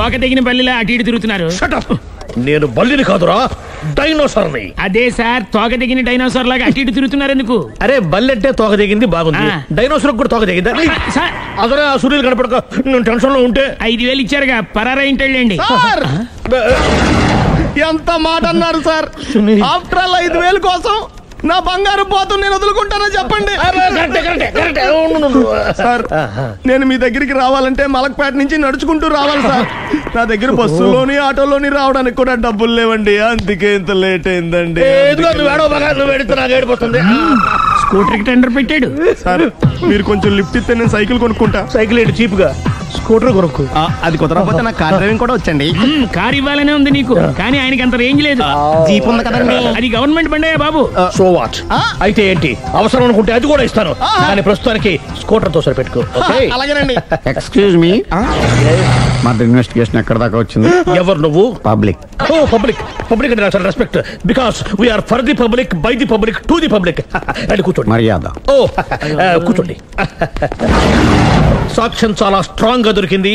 తోక తెగిన బల్లిలా అటు ఇటు తిరుగుతున్నారు. నేను బల్లిని కాదురా, డైనోసార్ని. అదే సార్, తోక తెగిన డైనోసార్ లాగా అటు ఇటు తిరుగుతున్నారు ఎందుకు? అరే బల్లి అంటే తోక తెగింది బాగుంది, డైనోసార్ కూడా తోక తెగిందా? అదరే ఆ సూర్యులు కనపడక నేను టెన్షన్ లో ఉంటే 5,000 ఇచ్చారుగా, పరారా ఇంటండి. ఎంత మాట అన్నారు సార్? ఆఫ్టర్ ఆల్ 5,000 కోసం నా బంగారు పోతు నేను వదులుకుంటానని చెప్పండి సార్. నేను మీ దగ్గరికి రావాలంటే మలక్పేట నుంచి నడుచుకుంటూ రావాలి సార్. నా దగ్గర బస్సులోని ఆటోలోని రావడానికి కూడా డబ్బులు లేవండి, అందుకే ఇంత లేట్ అయిందండి. స్కూటర్ కి టెండర్ పెట్టాడు సార్. మీరు కొంచెం లిఫ్ట్ ఇస్తే నేను సైకిల్ కొనుక్కుంటా. సైకిల్ ఏంటి చీప్ గా, స్కూటర్ కొనుక్కు. అది కుదరకపోతే నాకు కార్ డ్రైవింగ్ కూడా వచ్చండి. కార్ ఇవ్వాలనే ఉంది నీకు, కానీ ఆయనకి అంత రేంజ్ లేదు. జీప్ ఉంది కదండి, అది గవర్నమెంట్ బండే బాబు. So what? అయితే ఏంటి, అవసరం అనుకుంటే అది కూడా ఇస్తాను, కానీ ప్రస్తుతానికి స్కూటర్ తో సరిపెట్టుకో. అలాగేనండి. ఎక్స్క్యూజ్ మీ, మర్డర్ ఇన్వెస్టిగేషన్ ఎక్కడ దాకా వచ్చింది? ఎవరు నువ్వు? పబ్లిక్. ఓ పబ్లిక్. పబ్లిక్ అంటే చాలా respect, because we are for the public, by the public, to the public. అంటే కూర్చోండి. మర్యాద. ఓ కూర్చోండి. సాక్ష్యం చాలా స్ట్రాంగ్ గా దొరికింది,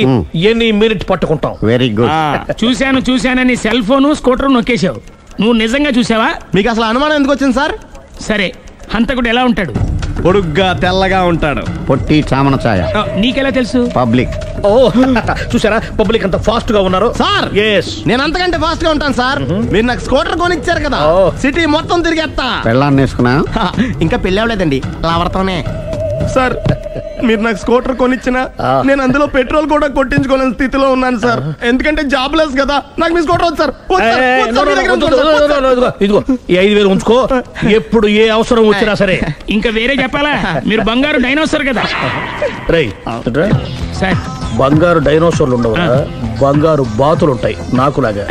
ఎన్ని మినిట్ పట్టుకుంటాం. Very good. చూశానని సెల్ ఫోన్ స్కూటర్ నొక్కేశావు. నువ్వు నిజంగా చూసావా? మీకు అసలు అనుమానం ఎందుకు వచ్చింది సార్? సరే, హంతకుడు ఎలా ఉంటాడు? పొడుగ్గా తెల్లగా ఉంటాడు. పొట్టి చామన ఛాయ. నీకెలా తెలుసు? పబ్లిక్. ఓ చూసారా పబ్లిక్ అంత ఫాస్ట్ గా ఉన్నారు సార్. నేను అంతకంటే ఫాస్ట్ గా ఉంటాను సార్. మీరు నాకు స్కూటర్ కొనిచ్చారు కదా, సిటీ మొత్తం తిరిగేస్తా. పెళ్ళాన్ని వేసుకున్నా? ఇంకా పెళ్ళి అవ్వలేదండి, లావర్తోనే. సార్ మీరు నాకు స్కూటర్ కొనిచ్చినా నేను అందులో పెట్రోల్ కూడా కొట్టించుకోలేని స్థితిలో ఉన్నాను సార్. ఎందుకంటే జాబ్ లెస్ కదా, నాకు మీ స్కూటర్ వద్దు సార్. ఇదిగో ఈ 5,000 ఉంచుకో, ఎప్పుడు ఏ అవసరం వచ్చినా సరే. ఇంకా వేరే చెప్పాలా? మీరు బంగారు డైనోసార్ కదా. రై సార్, బంగారు డైనోసార్లు ఉండవు, బంగారు బాతులు ఉంటాయి నాకులాగా.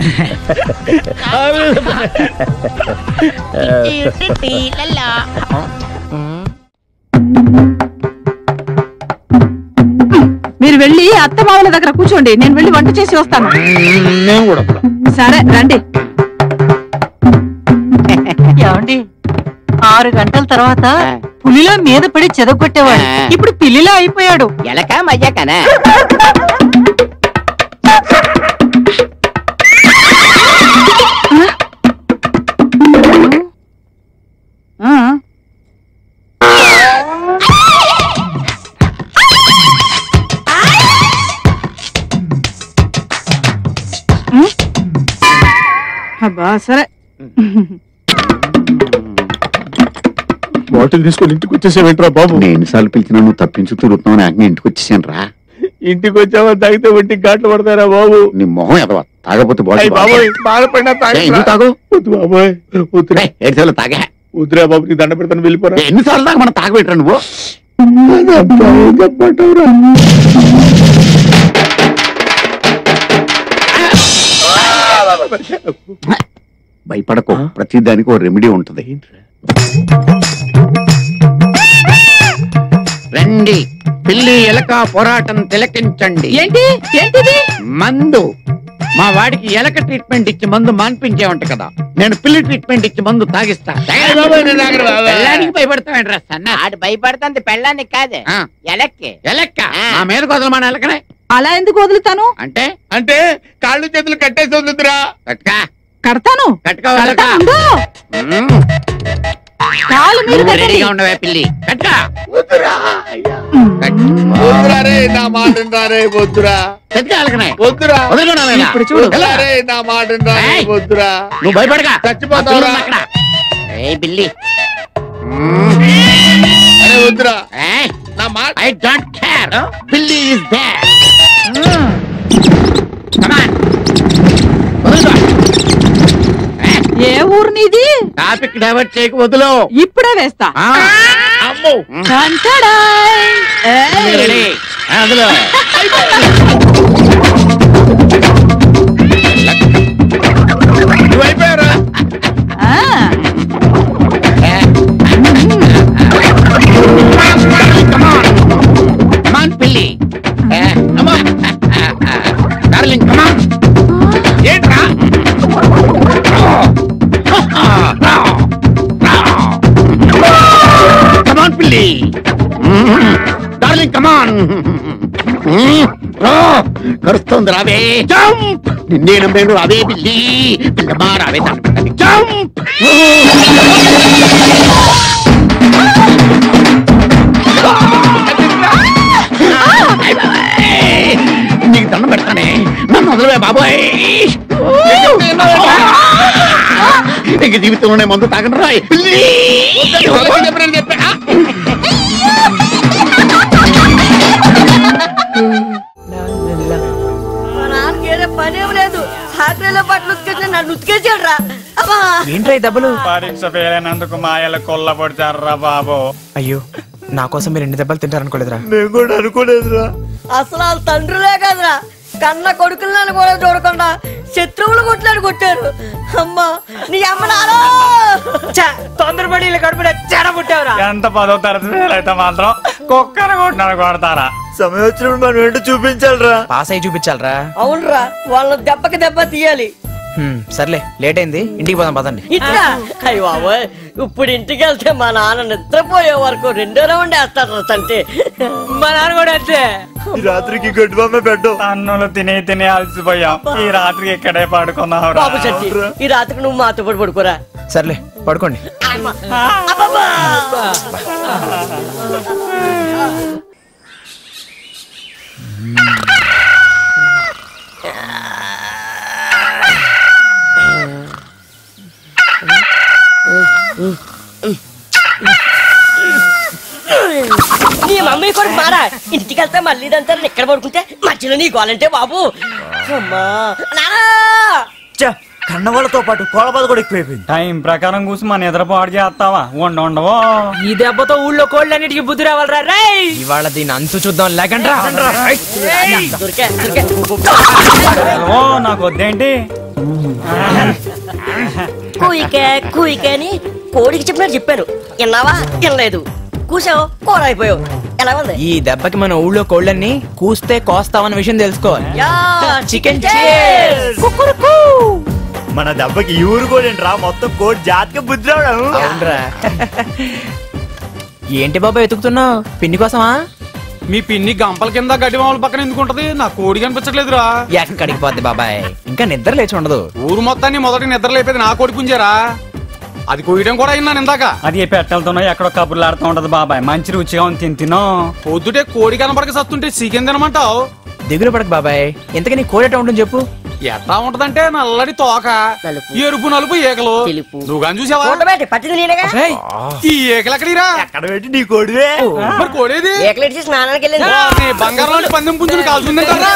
మీరు వెళ్ళి అత్తమామల దగ్గర కూర్చోండి, నేను వెళ్ళి వంట చేసి వస్తాను. సరే రండి. ఏమండి, 6 గంటల తర్వాత పులిలో మీద పడి చెదగొట్టేవాడు ఇప్పుడు పిల్లిలా అయిపోయాడు. ఎలక మయ్యాకనా? అబ్బా సరే, బాటిల్ తీసుకొని ఇంటికి వచ్చేసేవేంట్రా బాబు? నేను ఎన్నిసార్లు పిలిచినా నువ్వు తప్పించు తిరుగుతున్నావు, నాకు ఇంటికి వచ్చేసాను రా. ఇంటికి వచ్చావా? తాగితే ఒంటికి ఘాట్లు పడతారా బాబు? నీ మొహం ఎదవా, తాగపోతే బాబోయ్ బాధపడినా తాగు. బాబోయ్ ఏడ్చేవాళ్ళు తాగా. వద్దురా బాబు, నీ దండ పెడతాను, వెళ్ళిపోరా. ఎన్నిసార్లు దాకా మనం తాగబెట్టరా నువ్వు? చెప్పటరా భయపడకు, ప్రతి దానికి ఓ రెమెడీ ఉంటది. రండి, పిల్లి ఎలక పోరాటం తిలకించండి. ఏంటి ఏంటిది? మందు. మా వాడికి ఎలక ట్రీట్మెంట్ ఇచ్చి మందు మాన్పించేవంట కదా, నేను పిల్లి ట్రీట్మెంట్ ఇచ్చి మందు తాగిస్తా. పెళ్ళానికి భయపడతావేంట్రా సన్న? ఆడు భయపడుతుంది పెళ్ళానికి కాదు, ఎలక్కి. ఎలక్క నా మీద వదలమని ఎలకనే. అలా ఎందుకు వదులుతాను? అంటే అంటే కాళ్ళు చేతులు కట్టేసి వదులుతురా. కట్టుకా. కడతాను. కట్టుకోవాలి. కాలు మీరు రెడీగా ఉండవే పిల్లి. కట్టుకా. నా మాట వద్దురా. వద్దురా. ఇప్పుడు చూడు, నా మాట వద్దురా. నువ్వు భయపడగా చచ్చిపోతావురా. బిల్లి వద్దురా. నా మాట. I don't care. Billy is there. Come on. ఏ ఊరు నీది? టాపిక్ డైవర్ట్ చేయకు, వదులు. ఇప్పుడే వేస్తా. అమ్మో అందులో అయిపోయారా? పిల్లి డార్లింగ్ కమాన్ కరుస్తోంది రావే జంప్ నిన్నే నమ్మేను రావే పిల్లి పిల్లమా రావే జంప్ నీకు దండం పెడతానే నన్ను వదలవే బాబాయ్ నీకు జీవితంలోనే మందు తాగను రాయ్ పనేం లేదు హాస్టల్లో బట్టలు ఉతికేసి నన్ను ఉతికేసాడు రా ఏంట్రా దెబ్బలు పరీక్ష ఫెయిల్ అయినందుకు మా ఆయన కొల్ల పడతారా బాబు. అయ్యో నా కోసం మీరు ఎన్ని దెబ్బలు తింటారనుకోలేదురా. నేను కూడా అనుకోలేదురా. అసలు వాళ్ళ తండ్రులే కదరా కన్న కొడుకులను కూడా చూడకుండా శత్రువులు కొట్టారు. అమ్మా నీ అమ్మనాలో తొందరపడి కడుపున చెడబుట్టావురా. ఎంత 10వ తరగతి ఫెయిల్ అయితే మాత్రం కుక్కను కొట్టినాడు కొడతారా. సమయం వచ్చినప్పుడు మనం ఏంటో చూపించాలరా. పాస్ అయ్యి చూపించాలరా. అవునరా వాళ్ళ దెబ్బకి దెబ్బ తీయాలి. సర్లే లేట్ అయింది ఇంటికి పోదాం పదండి. ఇట్లా అయ్య బాబోయ్ ఇప్పుడు ఇంటికి వెళ్తే మా నాన్న నిద్రపోయే వరకు 2 రౌండ్ వేస్తాడు తంటే. మా నాన్న కూడా అంతే. ఈ రాత్రికి గడ్డి బొమ్మ పెట్టు. అన్నులు తిని అలసిపోయాం. ఈ రాత్రికి ఇక్కడే పడుకున్నాం. బాబు సచ్చి ఈ రాత్రికి నువ్వు మాతో పాటు పడుకోరా. సర్లే పడుకోండి. నీ మమ్మీ కూడా మారా ఇంటికి వెళ్తే మళ్ళీ ఇదంతా ఎక్కడ పడుకుంటే మధ్యలో నీ గోలంటే బాబు. అమ్మా కన్నవాళ్ళతో పాటు కోళ్ళబాధ కూడా ఎక్కువైపోయింది. టైం ప్రకారం కూర్చు మన నిద్రపాటు చేస్తావా ఉండవో. ఈ దెబ్బతో ఊళ్ళో కోళ్ళన్నిటికీ బుద్ధి రావాలరా రేయ్. ఇవాళ దీని అంతు చూద్దాం లేకండ్రా. ఓ నాకు వద్దేంటి. కూయికే అని కోడికి చెప్పినట్టు చెప్పాను. విన్నావా వినలేదు. కూసావు కూర అయిపోయావు. ఎలా ఉంది ఈ దెబ్బకి మన ఊళ్ళో కోళ్ళన్ని కూస్తే కోస్తామన్న విషయం తెలుసుకోవాలి. చికెన్ మన దెబ్బకి ఈ ఊరు కూడా రా మొత్తం కోడి జాతికి బుద్ధి రావడం. అవునరా. ఏంటి బాబా ఎతుకుతున్నావు పిన్ని కోసమా? మీ పిన్ని గంపల కింద గడ్డి మామూలు పక్కన ఎందుకుంటది? నా కోడి కనిపించట్లేదురా. ఎక్కడికి పోద్ది బాబాయ్ ఇంకా నిద్ర లేచి ఉండదు. ఊరు మొత్తాన్ని మొదటి నిద్ర లేపేది నా కోడి పుంజారా. అది కోయడం కూడా అయినా ఇందాక. అది పెట్టెలతోనో ఎక్కడో కబుర్లు ఆడుతూ ఉంటది బాబాయ్. మంచి రుచిగా ఉంది తిను. పొద్దుటే కోడి కనపడక సస్తుంటే చికెన్ తినమంటావు. దిగులు పడక బాబాయ్. ఇంతకీ నీ కోడి ఎట్లా ఉంటుంది చెప్పు. ఎట్లా ఉంటదంటే నల్లడి తోక ఎరుపు నలుపు ఏకలు. నువ్వు కానీ చూసావా? ఈ ఏకలు ఎక్కడిరా? ఎక్కడ పెట్టి నీ కోడివే. మరి కోడేది స్నానానికి వెళ్ళింది. బంగారం పందెం పుంజుని కాల్చుందంటారా?